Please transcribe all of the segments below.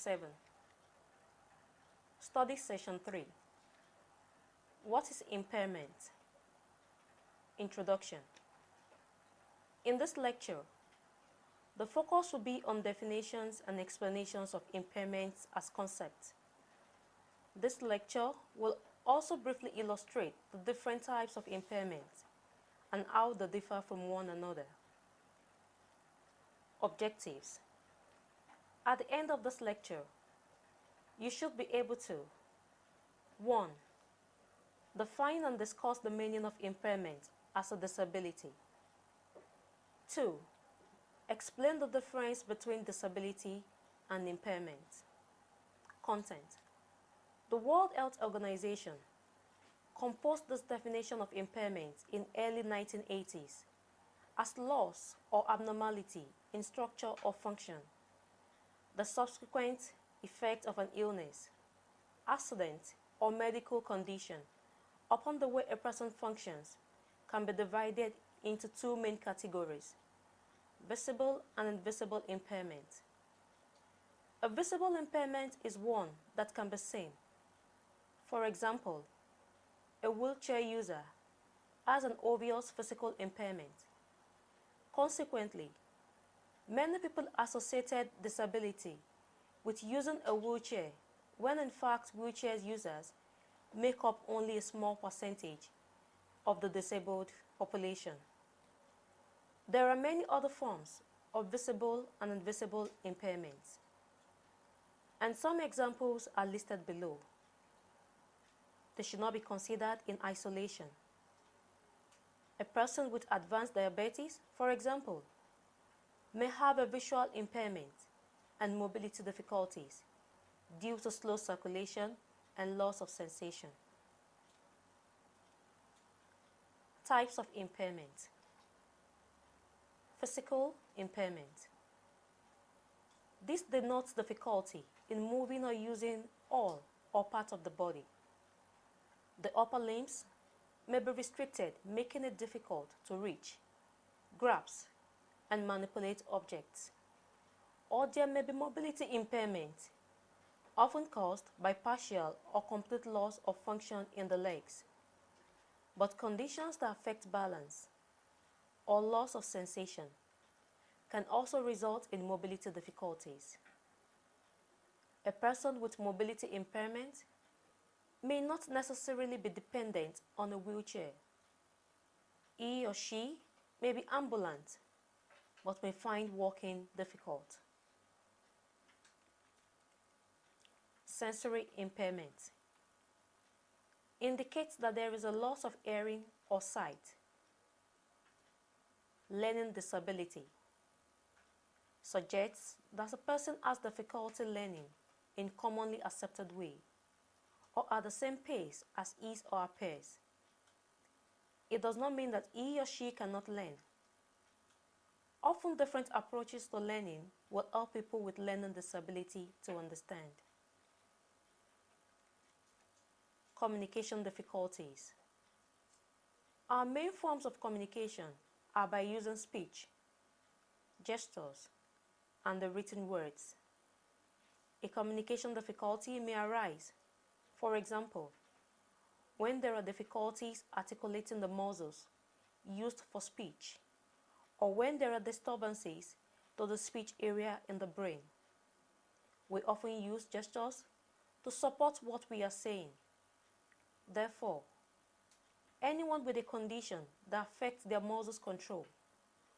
7. Study Session 3. What is impairment? Introduction. In this lecture, the focus will be on definitions and explanations of impairments as concepts. This lecture will also briefly illustrate the different types of impairments and how they differ from one another. Objectives. At the end of this lecture, you should be able to 1. Define and discuss the meaning of impairment as a disability. 2. Explain the difference between disability and impairment. Content. The World Health Organization composed this definition of impairment in early 1980s as loss or abnormality in structure or function, the subsequent effect of an illness, accident, or medical condition upon the way a person functions can be divided into two main categories: visible and invisible impairment. A visible impairment is one that can be seen. For example, a wheelchair user has an obvious physical impairment. Consequently, many people associated disability with using a wheelchair when in fact wheelchair users make up only a small percentage of the disabled population. There are many other forms of visible and invisible impairments, and some examples are listed below. They should not be considered in isolation. A person with advanced diabetes, for example, may have a visual impairment and mobility difficulties due to slow circulation and loss of sensation. Types of impairment. Physical impairment. This denotes difficulty in moving or using all or part of the body. The upper limbs may be restricted, making it difficult to reach, grasp, and manipulate objects. Or there may be mobility impairment, often caused by partial or complete loss of function in the legs. But conditions that affect balance or loss of sensation can also result in mobility difficulties. A person with mobility impairment may not necessarily be dependent on a wheelchair. He or she may be ambulant, but may find walking difficult. Sensory impairment indicates that there is a loss of hearing or sight. Learning disability suggests that a person has difficulty learning in commonly accepted way or at the same pace as his or her peers. It does not mean that he or she cannot learn. Often different approaches to learning will help people with learning disability to understand. Communication difficulties. Our main forms of communication are by using speech, gestures, and the written words. A communication difficulty may arise, for example, when there are difficulties articulating the muscles used for speech, or when there are disturbances to the speech area in the brain. We often use gestures to support what we are saying. Therefore, anyone with a condition that affects their muscles control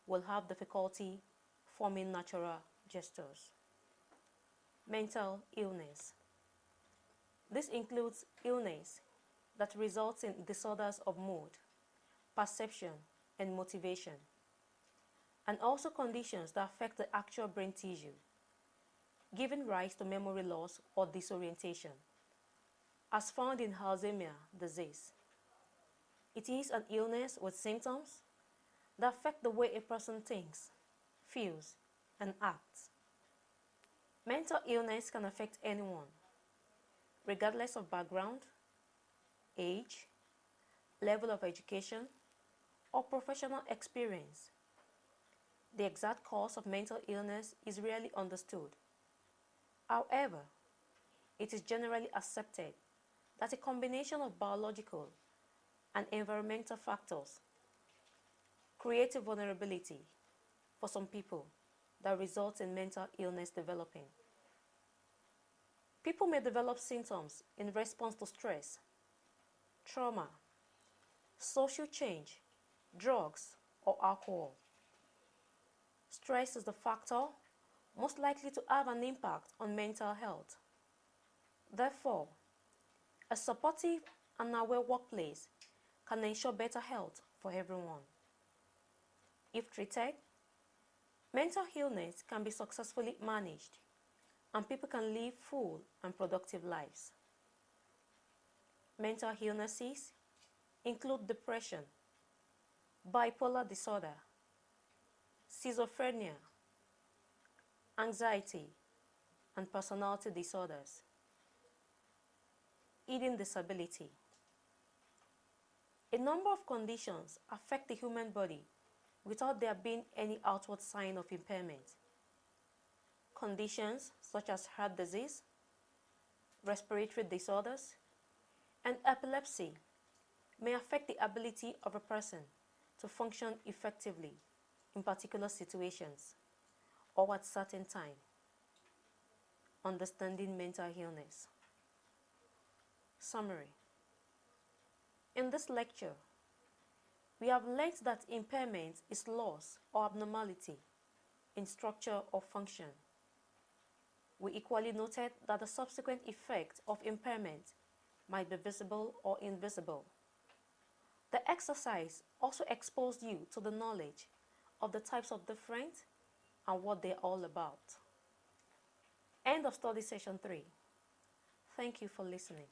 will have difficulty forming natural gestures. Mental illness. This includes illness that results in disorders of mood, perception, and motivation, and also conditions that affect the actual brain tissue, giving rise to memory loss or disorientation, as found in Alzheimer's disease. It is an illness with symptoms that affect the way a person thinks, feels, and acts. Mental illness can affect anyone, regardless of background, age, level of education, or professional experience. The exact cause of mental illness is rarely understood, However, it is generally accepted that a combination of biological and environmental factors create a vulnerability for some people that results in mental illness developing. People may develop symptoms in response to stress, trauma, social change, drugs, or alcohol. Stress is the factor most likely to have an impact on mental health. Therefore, a supportive and aware workplace can ensure better health for everyone. If treated, mental illness can be successfully managed and people can live full and productive lives. Mental illnesses include depression, bipolar disorder, schizophrenia, anxiety, and personality disorders, eating disability. A number of conditions affect the human body without there being any outward sign of impairment. Conditions such as heart disease, respiratory disorders, and epilepsy may affect the ability of a person to function effectively in particular situations or at certain time. Understanding mental illness. Summary. In this lecture, we have learned that impairment is loss or abnormality in structure or function. We equally noted that the subsequent effect of impairment might be visible or invisible. The exercise also exposed you to the knowledge of the types of different and what they're all about. End of study session 3. Thank you for listening.